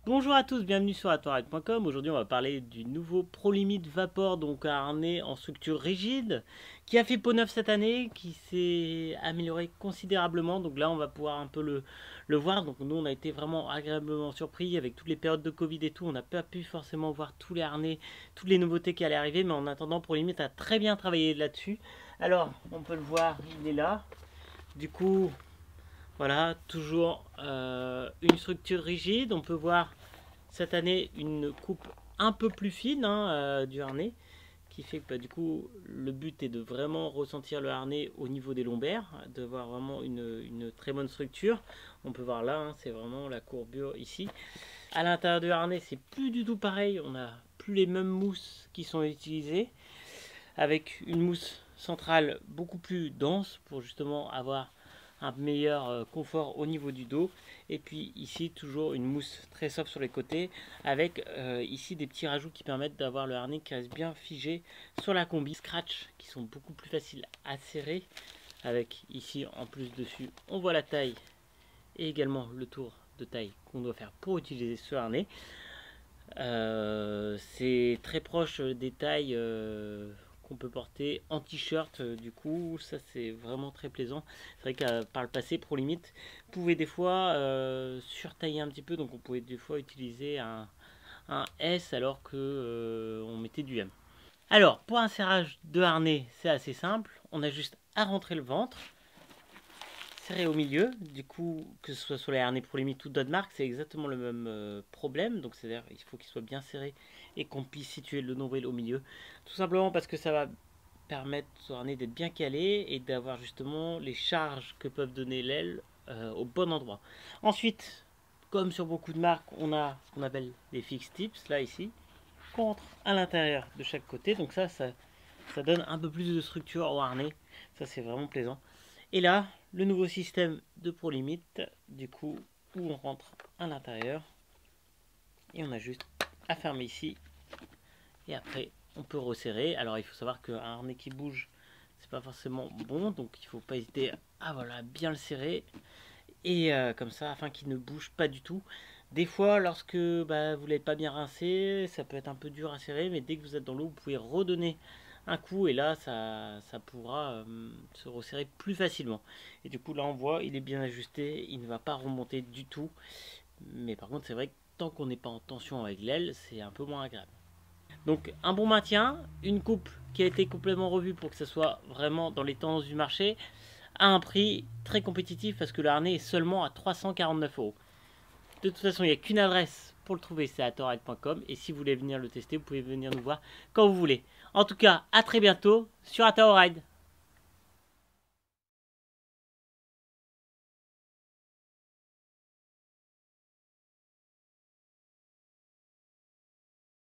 Bonjour à tous, bienvenue sur atouride.com. Aujourd'hui, on va parler du nouveau ProLimit Vapor, donc un harnais en structure rigide qui a fait peau neuve cette année, qui s'est amélioré considérablement. Donc là, on va pouvoir un peu le voir. Donc nous, on a été vraiment agréablement surpris avec toutes les périodes de Covid et tout. On n'a pas pu forcément voir tous les harnais, toutes les nouveautés qui allaient arriver, mais en attendant, ProLimit a très bien travaillé là-dessus. Alors, on peut le voir, il est là. Du coup, voilà, toujours une structure rigide. On peut voir cette année une coupe un peu plus fine du harnais, qui fait que du coup le but est de vraiment ressentir le harnais au niveau des lombaires, de voir vraiment une très bonne structure. On peut voir là, c'est vraiment la courbure ici. À l'intérieur du harnais, c'est plus du tout pareil. On n'a plus les mêmes mousses qui sont utilisées, avec une mousse centrale beaucoup plus dense pour justement avoir un meilleur confort au niveau du dos. Et puis ici toujours une mousse très soft sur les côtés avec ici des petits rajouts qui permettent d'avoir le harnais qui reste bien figé sur la combi. Scratch qui sont beaucoup plus faciles à serrer, avec ici en plus dessus on voit la taille et également le tour de taille qu'on doit faire pour utiliser ce harnais. C'est très proche des tailles qu'on peut porter en t-shirt, du coup ça c'est vraiment très plaisant. C'est vrai que par le passé ProLimit pouvait des fois surtailler un petit peu, donc on pouvait des fois utiliser un S alors que on mettait du M. Alors pour un serrage de harnais c'est assez simple, on a juste à rentrer le ventre, serré au milieu. Du coup, que ce soit sur les harnais ProLimit ou d'autres marques, c'est exactement le même problème. Donc, c'est-à-dire il faut qu'il soit bien serré et qu'on puisse situer le nombril au milieu. Tout simplement parce que ça va permettre au harnais d'être bien calé et d'avoir justement les charges que peuvent donner l'aile au bon endroit. Ensuite, comme sur beaucoup de marques, on a ce qu'on appelle les fix tips, là ici, qu'on rentre à l'intérieur de chaque côté. Donc ça donne un peu plus de structure au harnais. Ça, c'est vraiment plaisant. Et là, le nouveau système de ProLimit, du coup, où on rentre à l'intérieur. Et on a juste à fermer ici. Et après, on peut resserrer. Alors, il faut savoir qu'un harnais qui bouge, c'est pas forcément bon. Donc, il faut pas hésiter à voilà, bien le serrer. Et comme ça, afin qu'il ne bouge pas du tout. Des fois, lorsque vous ne l'avez pas bien rincé, ça peut être un peu dur à serrer, mais dès que vous êtes dans l'eau, vous pouvez redonner un coup et là, ça pourra se resserrer plus facilement. Et du coup, là, on voit, il est bien ajusté, il ne va pas remonter du tout. Mais par contre, c'est vrai que tant qu'on n'est pas en tension avec l'aile, c'est un peu moins agréable. Donc, un bon maintien, une coupe qui a été complètement revue pour que ça soit vraiment dans les tendances du marché, à un prix très compétitif parce que le harnais est seulement à 349 €. De toute façon, il n'y a qu'une adresse pour le trouver, c'est atouride.com. Et si vous voulez venir le tester, vous pouvez venir nous voir quand vous voulez. En tout cas, à très bientôt sur Atouride.